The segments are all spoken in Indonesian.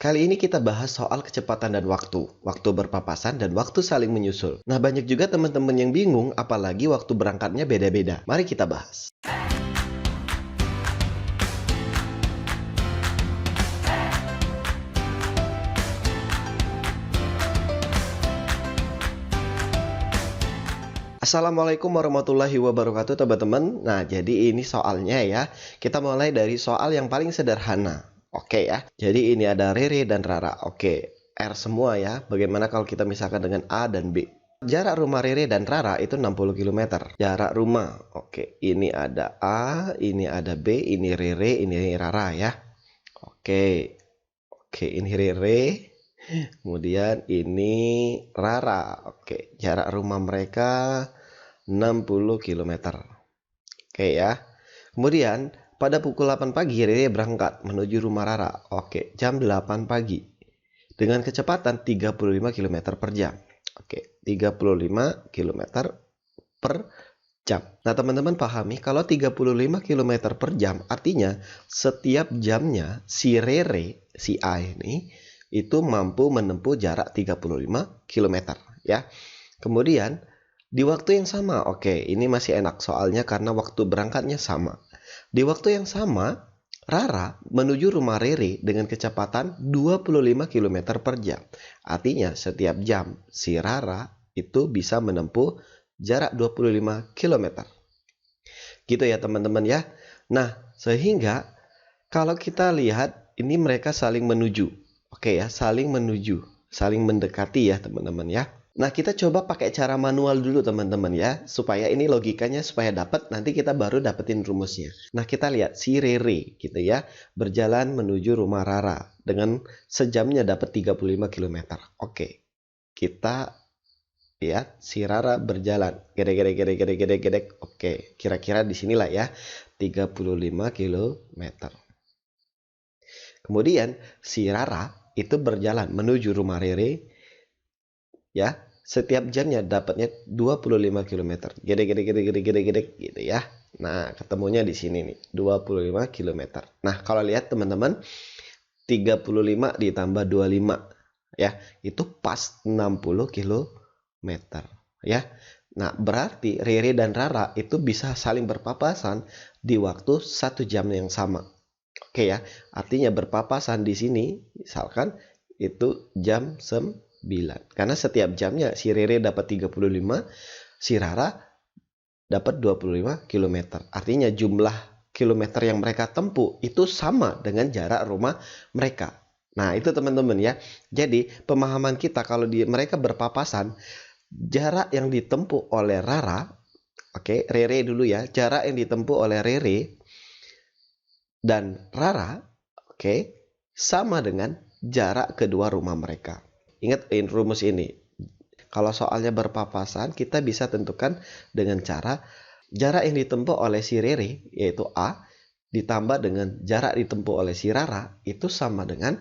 Kali ini kita bahas soal kecepatan dan waktu berpapasan dan waktu saling menyusul. Nah, banyak juga teman-teman yang bingung, apalagi waktu berangkatnya beda-beda. Mari kita bahas. Assalamualaikum warahmatullahi wabarakatuh teman-teman. Nah, jadi ini soalnya ya. Kita mulai dari soal yang paling sederhana. Oke ya. Jadi ini ada Rere dan Rara. Oke, R semua ya. Bagaimana kalau kita misalkan dengan A dan B? Jarak rumah Rere dan Rara itu 60 km. Jarak rumah. Oke, ini ada A, ini ada B, ini Rere, ini Rara ya. Oke. Oke, ini Rere. Kemudian ini Rara. Oke, jarak rumah mereka 60 km. Oke ya. Kemudian pada pukul 8 pagi Rere berangkat menuju rumah Rara. Oke, jam 8 pagi. Dengan kecepatan 35 km per jam. Oke, 35 km per jam. Nah, teman-teman pahami kalau 35 km per jam artinya setiap jamnya si Rere, si A ini itu mampu menempuh jarak 35 km ya. Kemudian di waktu yang sama, oke, ini masih enak soalnya karena waktu berangkatnya sama. Di waktu yang sama, Rara menuju rumah Rere dengan kecepatan 25 km per jam. Artinya setiap jam si Rara itu bisa menempuh jarak 25 km. Gitu ya teman-teman ya. Nah, sehingga kalau kita lihat ini mereka saling menuju. Oke ya, saling menuju, saling mendekati ya teman-teman ya. Nah, kita coba pakai cara manual dulu teman-teman ya, supaya ini logikanya supaya dapat, nanti kita baru dapetin rumusnya. Nah, kita lihat si Rere gitu ya, berjalan menuju rumah Rara dengan sejamnya dapat 35 km. Oke, kita lihat si Rara berjalan, gedek. Oke, kira-kira di sinilah ya, 35 km. Kemudian si Rara itu berjalan menuju rumah Rere ya, setiap jamnya dapatnya 25 km. Gedek gitu ya. Nah, ketemunya di sini nih, 25 km. Nah, kalau lihat teman-teman, 35 ditambah 25 ya, itu pas 60 km ya. Nah, berarti Rere dan Rara itu bisa saling berpapasan di waktu 1 jam yang sama. Oke ya, artinya berpapasan di sini misalkan itu jam 9. Karena setiap jamnya si Rere dapat 35, si Rara dapat 25 km. Artinya jumlah kilometer yang mereka tempuh itu sama dengan jarak rumah mereka. Nah, itu teman-teman ya. Jadi, pemahaman kita kalau mereka berpapasan, jarak yang ditempuh oleh Rara, oke, Rere dulu ya, jarak yang ditempuh oleh Rere dan Rara, oke, sama dengan jarak kedua rumah mereka. Ingat rumus ini. Kalau soalnya berpapasan, kita bisa tentukan dengan cara jarak yang ditempuh oleh si Rere, yaitu A, ditambah dengan jarak ditempuh oleh si Rara, itu sama dengan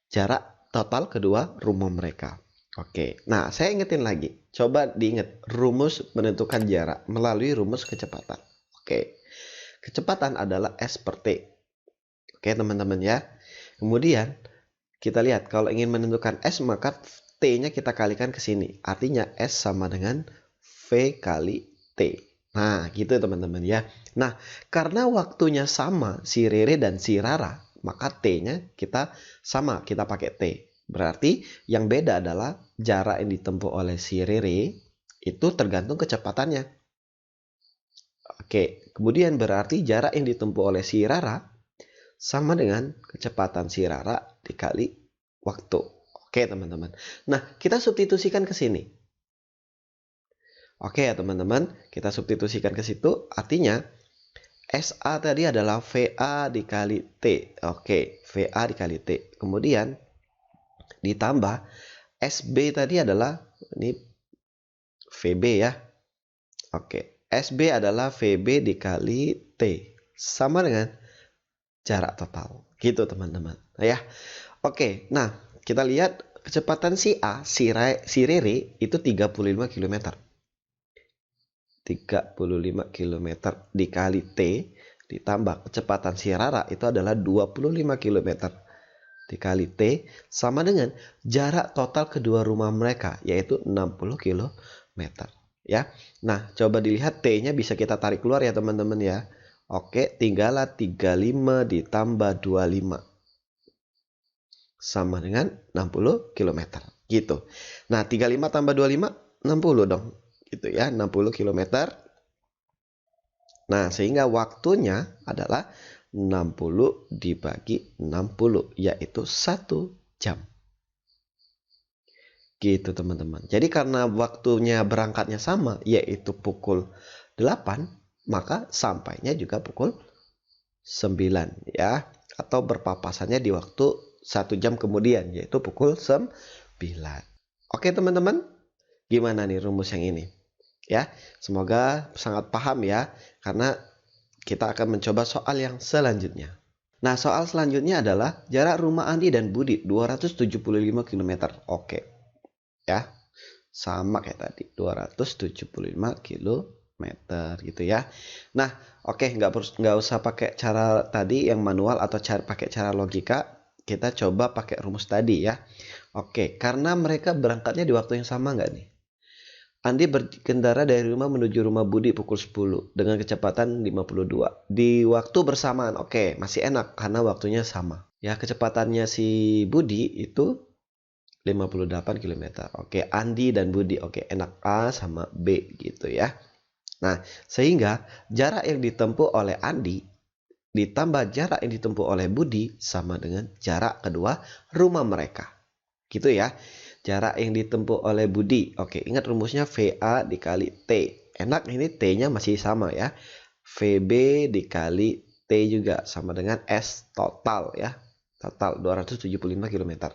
jarak total kedua rumah mereka. Oke, nah saya ingetin lagi. Coba diingat, rumus menentukan jarak melalui rumus kecepatan. Oke, kecepatan adalah S per T. Oke teman-teman ya. Kemudian kita lihat kalau ingin menentukan S maka T-nya kita kalikan ke sini. Artinya S sama dengan V kali T. Nah gitu teman-teman ya. Nah karena waktunya sama si Rere dan si Rara, maka T-nya kita sama, kita pakai T. Berarti yang beda adalah jarak yang ditempuh oleh si Rere itu tergantung kecepatannya. Oke, kemudian berarti jarak yang ditempuh oleh si Rara sama dengan kecepatan si Rara dikali waktu. Oke teman-teman. Nah, kita substitusikan ke sini. Oke ya teman-teman, kita substitusikan ke situ. Artinya, SA tadi adalah VA dikali T. Oke, VA dikali T. Kemudian, ditambah SB tadi adalah, ini VB ya. Oke, SB adalah VB dikali T. Sama dengan jarak total gitu teman-teman ya. Oke, nah kita lihat kecepatan si A, si Rere itu 35 km. 35 km dikali T ditambah kecepatan si Rara itu adalah 25 km. dikali T sama dengan jarak total kedua rumah mereka, yaitu 60 km. Ya. Nah, coba dilihat T-nya bisa kita tarik keluar ya teman-teman ya. Oke, tinggallah 35 ditambah 25. Sama dengan 60 km. Gitu. Nah, 35 tambah 25, 60 dong. Gitu ya, 60 km. Nah, sehingga waktunya adalah 60 dibagi 60, yaitu 1 jam. Gitu teman-teman. Jadi karena waktunya berangkatnya sama, yaitu pukul 8, maka sampainya juga pukul 9 ya. Atau berpapasannya di waktu 1 jam kemudian, yaitu pukul 9. Oke teman-teman, gimana nih rumus yang ini? Ya, semoga sangat paham ya, karena kita akan mencoba soal yang selanjutnya. Nah, soal selanjutnya adalah jarak rumah Andi dan Budi 275 km. Oke. Ya. Sama kayak tadi, 275 km gitu ya. Nah, oke, nggak usah pakai cara tadi yang manual atau pakai cara logika. Kita coba pakai rumus tadi ya. Oke, karena mereka berangkatnya di waktu yang sama nggak nih? Andi berkendara dari rumah menuju rumah Budi pukul 10 dengan kecepatan 52. Di waktu bersamaan, oke, masih enak karena waktunya sama. Ya, kecepatannya si Budi itu 58 km. Oke, Andi dan Budi, oke, enak A sama B gitu ya. Nah, sehingga jarak yang ditempuh oleh Andi ditambah jarak yang ditempuh oleh Budi sama dengan jarak kedua rumah mereka. Gitu ya. Jarak yang ditempuh oleh Budi. Oke, ingat rumusnya VA dikali T. Enak, ini T-nya masih sama ya. VB dikali T juga sama dengan S total ya. Total 275 km.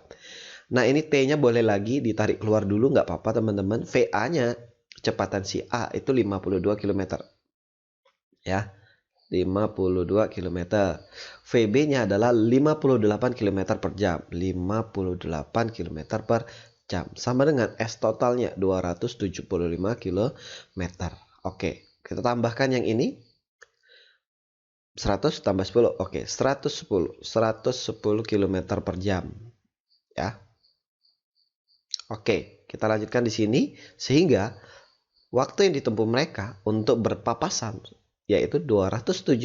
Nah, ini T-nya boleh lagi ditarik keluar dulu, nggak apa-apa teman-teman. VA-nya, kecepatan si A itu 52 km. Ya, 52 km. VB-nya adalah 58 km per jam. 58 km per jam. Sama dengan S totalnya 275 km. Oke, kita tambahkan yang ini. 100 tambah 10. Oke, 110 km per jam. Ya. Oke, kita lanjutkan di sini sehingga waktu yang ditempuh mereka untuk berpapasan yaitu 275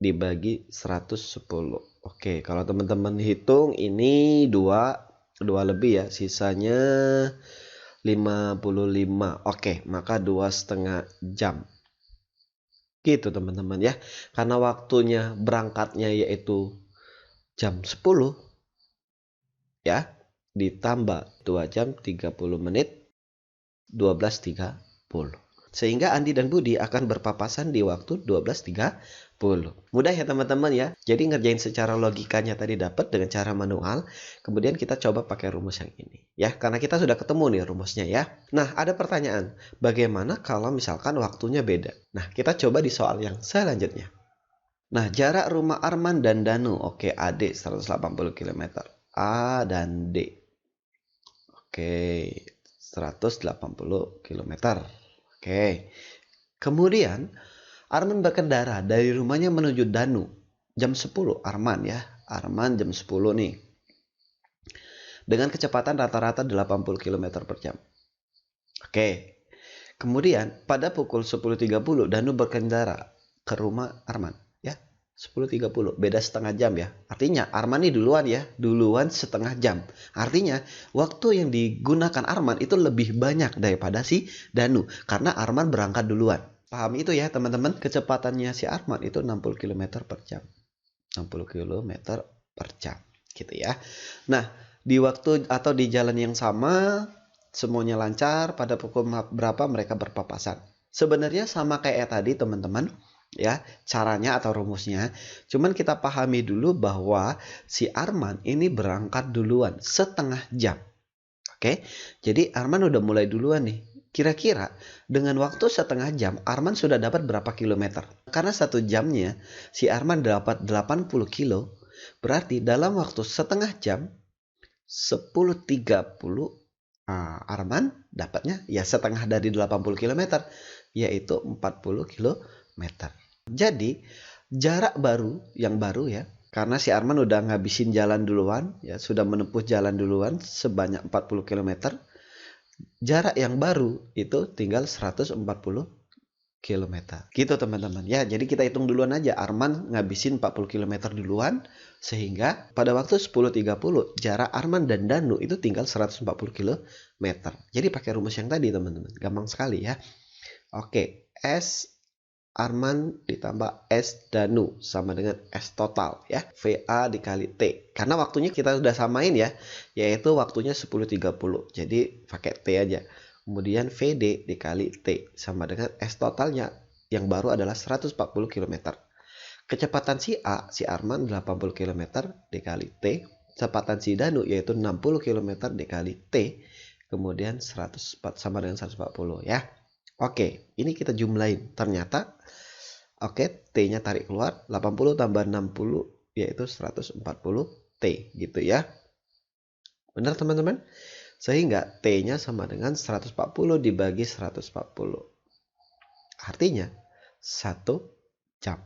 dibagi 110. Oke, kalau teman-teman hitung ini 2 lebih ya, sisanya 55. Oke, maka 2,5 jam. Gitu teman-teman ya. Karena waktunya berangkatnya yaitu jam 10 ya, ditambah 2 jam 30 menit 12.30. Sehingga Andi dan Budi akan berpapasan di waktu 12.30. Mudah ya teman-teman ya. Jadi ngerjain secara logikanya tadi dapat dengan cara manual. Kemudian kita coba pakai rumus yang ini. Ya, karena kita sudah ketemu nih rumusnya ya. Nah, ada pertanyaan. Bagaimana kalau misalkan waktunya beda? Nah, kita coba di soal yang selanjutnya. Nah, jarak rumah Arman dan Danu. Oke, AD 180 km. A dan D. Oke, 180 km. Oke. Kemudian Arman berkendara dari rumahnya menuju Danu. Jam 10 Arman ya. Arman jam 10 nih. Dengan kecepatan rata-rata 80 km per jam. Oke. Kemudian pada pukul 10.30 Danu berkendara ke rumah Arman ya. 10.30, beda setengah jam ya. Artinya Arman ini duluan ya, duluan setengah jam. Artinya waktu yang digunakan Arman itu lebih banyak daripada si Danu karena Arman berangkat duluan. Paham itu ya teman-teman? Kecepatannya si Arman itu 60 km per jam. 60 km per jam gitu ya. Nah, di waktu atau di jalan yang sama semuanya lancar, pada pukul berapa mereka berpapasan. Sebenarnya sama kayak tadi teman-teman. Ya, caranya atau rumusnya. Cuman kita pahami dulu bahwa si Arman ini berangkat duluan setengah jam. Oke. Jadi Arman udah mulai duluan nih. Kira-kira dengan waktu setengah jam Arman sudah dapat berapa kilometer? Karena 1 jamnya si Arman dapat 80 kilo. Berarti dalam waktu setengah jam 10.30 Arman dapatnya ya setengah dari 80 km, yaitu 40 km. Jadi jarak yang baru ya, karena si Arman udah ngabisin jalan duluan, ya sudah menempuh jalan duluan sebanyak 40 km. Jarak yang baru itu tinggal 140 km. Gitu teman-teman ya. Jadi kita hitung duluan aja. Arman ngabisin 40 km duluan, sehingga pada waktu 10.30 jarak Arman dan Danu itu tinggal 140 km. Jadi pakai rumus yang tadi teman-teman. Gampang sekali ya. Oke, S Arman ditambah S Danu sama dengan S total ya. VA dikali T. Karena waktunya kita sudah samain ya, yaitu waktunya 10.30. Jadi pakai T aja. Kemudian VD dikali T sama dengan S totalnya yang baru adalah 140 km. Kecepatan si A, si Arman 80 km dikali T. Kecepatan si Danu yaitu 60 km dikali T. Kemudian 104 sama dengan 140 ya. Oke, ini kita jumlahin. Ternyata, oke, T-nya tarik keluar. 80 tambah 60 yaitu 140 T gitu ya. Benar teman-teman? Sehingga T-nya sama dengan 140 dibagi 140. Artinya 1 jam.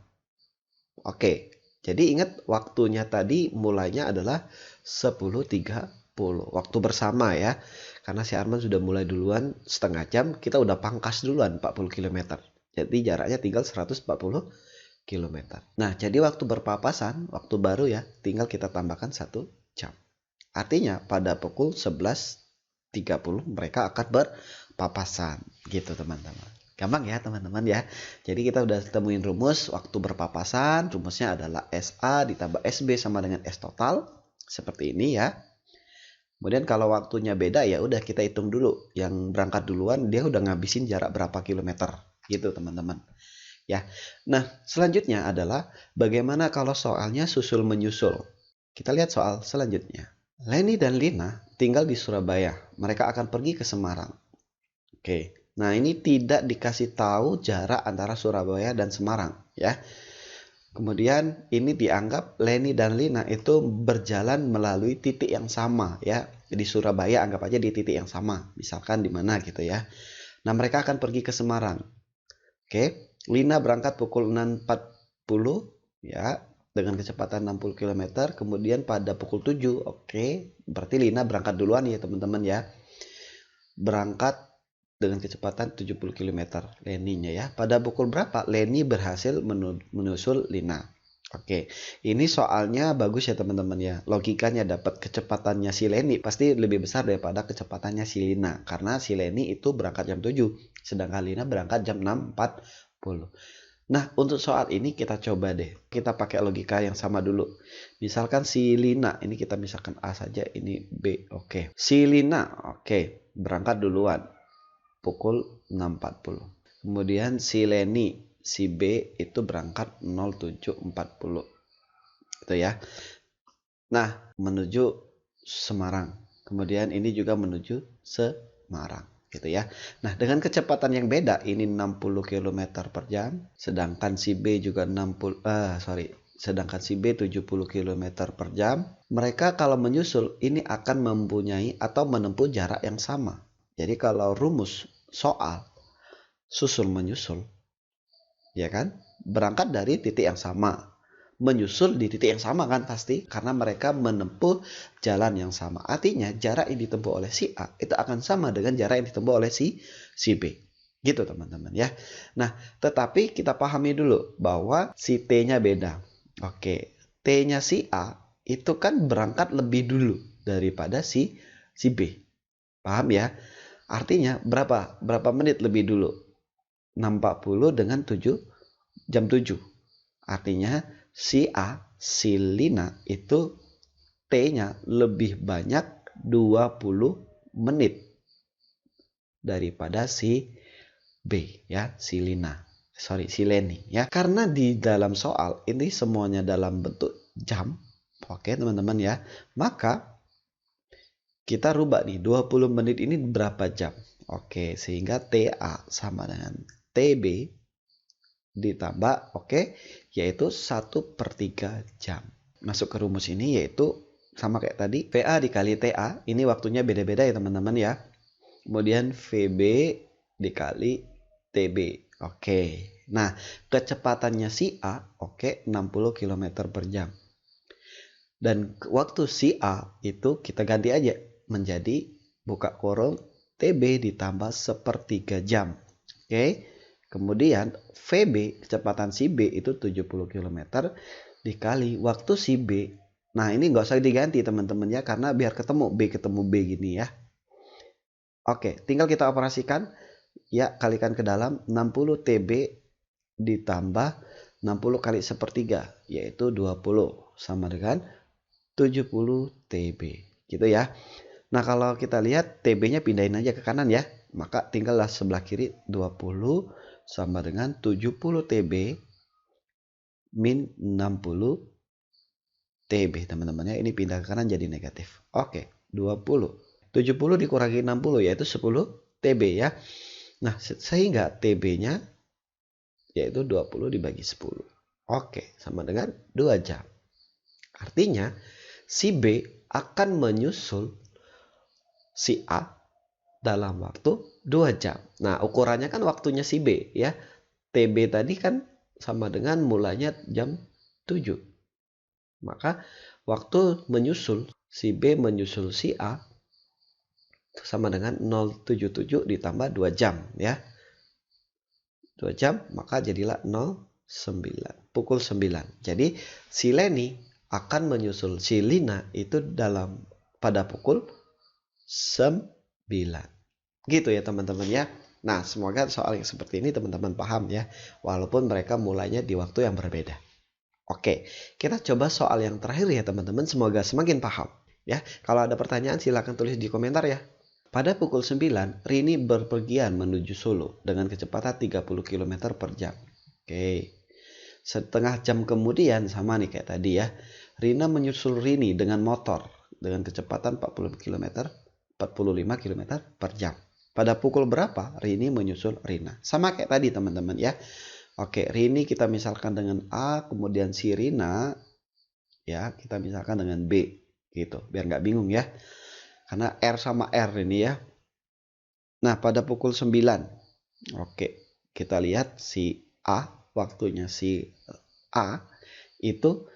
Oke, jadi ingat waktunya tadi mulainya adalah 10.30. Waktu bersama ya. Karena si Arman sudah mulai duluan setengah jam, kita udah pangkas duluan 40 km. Jadi jaraknya tinggal 140 km. Nah, jadi waktu berpapasan, waktu baru ya, tinggal kita tambahkan 1 jam. Artinya pada pukul 11.30 mereka akan berpapasan. Gitu teman-teman. Gampang ya teman-teman ya. Jadi kita udah temuin rumus waktu berpapasan. Rumusnya adalah SA ditambah SB sama dengan S total. Seperti ini ya. Kemudian kalau waktunya beda ya udah kita hitung dulu. Yang berangkat duluan dia udah ngabisin jarak berapa kilometer. Gitu teman-teman. Ya. Nah, selanjutnya adalah bagaimana kalau soalnya susul menyusul. Kita lihat soal selanjutnya. Leni dan Lina tinggal di Surabaya. Mereka akan pergi ke Semarang. Oke. Nah, ini tidak dikasih tahu jarak antara Surabaya dan Semarang ya. Kemudian ini dianggap Leni dan Lina itu berjalan melalui titik yang sama ya. Di Surabaya anggap aja di titik yang sama. Misalkan di mana gitu ya. Nah, mereka akan pergi ke Semarang. Oke, Lina berangkat pukul 6.40 ya dengan kecepatan 60 km. Kemudian pada pukul 7, oke, berarti Lina berangkat duluan ya teman-teman ya. Berangkat dengan kecepatan 70 km Leninya ya. Pada pukul berapa Leni berhasil menyusul Lina? Oke, ini soalnya bagus ya teman-teman ya. Logikanya dapat kecepatannya si Leni pasti lebih besar daripada kecepatannya si Lina. Karena si Leni itu berangkat jam 7, sedangkan Lina berangkat jam 6.40. Nah, untuk soal ini kita coba deh. Kita pakai logika yang sama dulu. Misalkan si Lina, ini kita misalkan A saja, ini B. Oke. Si Lina, oke, berangkat duluan. Pukul 6.40. Kemudian si Leni, si B itu berangkat 07.40. Itu ya. Nah, menuju Semarang. Kemudian ini juga menuju Semarang. Gitu ya. Nah, dengan kecepatan yang beda, ini 60 km per jam, sedangkan si B juga sedangkan si B 70 km per jam. Mereka kalau menyusul ini akan mempunyai atau menempuh jarak yang sama. Jadi kalau rumus soal susul menyusul, ya kan, berangkat dari titik yang sama, menyusul di titik yang sama kan pasti, karena mereka menempuh jalan yang sama. Artinya jarak yang ditempuh oleh si A itu akan sama dengan jarak yang ditempuh oleh si B. Gitu teman-teman ya. Nah, tetapi kita pahami dulu bahwa si T-nya beda. Oke, T-nya si A itu kan berangkat lebih dulu daripada si B. Paham ya? Artinya berapa menit lebih dulu? 6.40 dengan jam 7. Artinya si A, si Lina itu T-nya lebih banyak 20 menit daripada si B ya, si Leni ya. Karena di dalam soal ini semuanya dalam bentuk jam. Oke, teman-teman ya. Maka kita rubah nih, 20 menit ini berapa jam? Oke, sehingga TA sama dengan TB ditambah, oke, yaitu 1/3 jam. Masuk ke rumus ini yaitu sama kayak tadi, VA dikali TA, ini waktunya beda-beda ya teman-teman ya. Kemudian VB dikali TB, oke. Nah, kecepatannya si A, oke, 60 km per jam. Dan waktu si A itu kita ganti aja menjadi buka kurung TB ditambah 1/3 jam. Oke. Kemudian VB, kecepatan si B itu 70 km dikali waktu si B. Nah, ini nggak usah diganti teman-teman ya, karena biar ketemu B gini ya. Oke, tinggal kita operasikan. Ya, kalikan ke dalam 60 TB ditambah 60 kali 1/3, yaitu 20. Sama dengan 70 TB. Gitu ya. Nah, kalau kita lihat TB-nya pindahin aja ke kanan ya. Maka tinggallah sebelah kiri 20 sama dengan 70 TB min 60 TB teman-teman ya. Ini pindah ke kanan jadi negatif. Oke, 20. 70 dikurangi 60 yaitu 10 TB ya. Nah, sehingga TB-nya yaitu 20 dibagi 10. Oke, sama dengan 2 jam. Artinya si B akan menyusul si A dalam waktu 2 jam. Nah, ukurannya kan waktunya si B ya. TB tadi kan sama dengan mulanya jam 7. Maka waktu menyusul si B menyusul si A sama dengan 0,77 ditambah 2 jam ya. 2 jam maka jadilah 0,9. Pukul 9. Jadi si Leni akan menyusul si Lina itu pada pukul 9. Gitu ya teman-teman ya. Nah, semoga soal yang seperti ini teman-teman paham ya. Walaupun mereka mulainya di waktu yang berbeda. Oke, kita coba soal yang terakhir ya teman-teman. Semoga semakin paham ya. Kalau ada pertanyaan silahkan tulis di komentar ya. Pada pukul 9, Rini berpergian menuju Solo dengan kecepatan 30 km per jam. Oke. Setengah jam kemudian, sama nih kayak tadi ya. Rina menyusul Rini dengan motor dengan kecepatan 45 km per jam. Pada pukul berapa Rini menyusul Rina? Sama kayak tadi teman-teman ya. Oke, Rini kita misalkan dengan A, kemudian si Rina ya kita misalkan dengan B gitu, biar nggak bingung ya. Karena R sama R ini ya. Nah, pada pukul 9. Oke, kita lihat si A, waktunya si A itu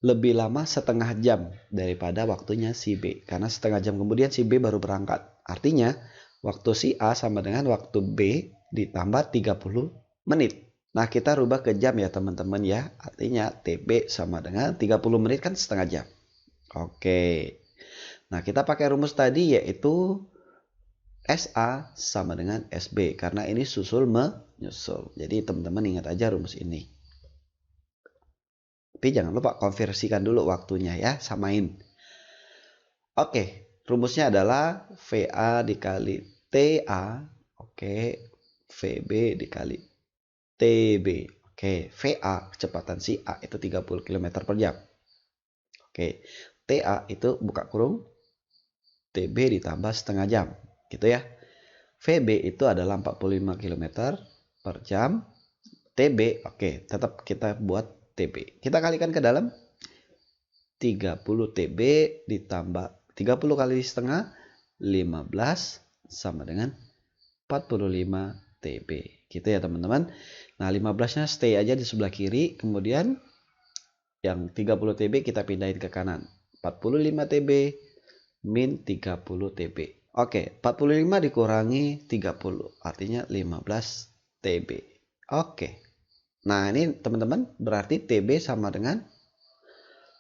lebih lama setengah jam daripada waktunya si B. Karena setengah jam kemudian si B baru berangkat. Artinya, waktu si A sama dengan waktu B ditambah 30 menit. Nah, kita rubah ke jam ya teman-teman ya. Artinya TB sama dengan 30 menit kan setengah jam. Oke. Nah, kita pakai rumus tadi yaitu SA sama dengan SB. Karena ini susul menyusul. Jadi teman-teman ingat aja rumus ini. Tapi jangan lupa konversikan dulu waktunya ya. Samain. Oke. Rumusnya adalah VA dikali TA. Oke. VB dikali TB. Oke, VA kecepatan si A itu 30 km per jam. Oke, TA itu buka kurung TB ditambah setengah jam, gitu ya. VB itu adalah 45 km per jam. TB, oke, tetap kita buat TB. Kita kalikan ke dalam 30 TB ditambah 30 kali setengah 15 sama dengan 45 TB. Gitu ya teman-teman. Nah, 15-nya stay aja di sebelah kiri. Kemudian yang 30 TB kita pindahin ke kanan. 45 TB min 30 TB. Oke, 45 dikurangi 30. Artinya 15 TB. Oke. Nah, ini teman-teman berarti TB sama dengan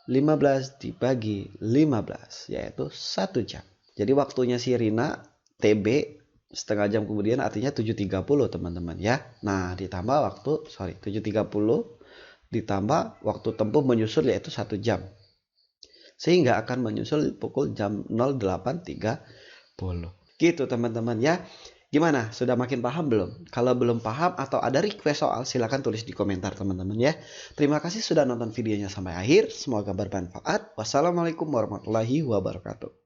15 dibagi 15. Yaitu 1 jam. Jadi waktunya si Rina TB setengah jam kemudian artinya 7.30 teman-teman ya. Nah, ditambah 7.30 ditambah waktu tempuh menyusul yaitu 1 jam. Sehingga akan menyusul pukul jam 08.30. Gitu teman-teman ya. Gimana? Sudah makin paham belum? Kalau belum paham atau ada request soal silahkan tulis di komentar teman-teman ya. Terima kasih sudah nonton videonya sampai akhir. Semoga bermanfaat. Wassalamualaikum warahmatullahi wabarakatuh.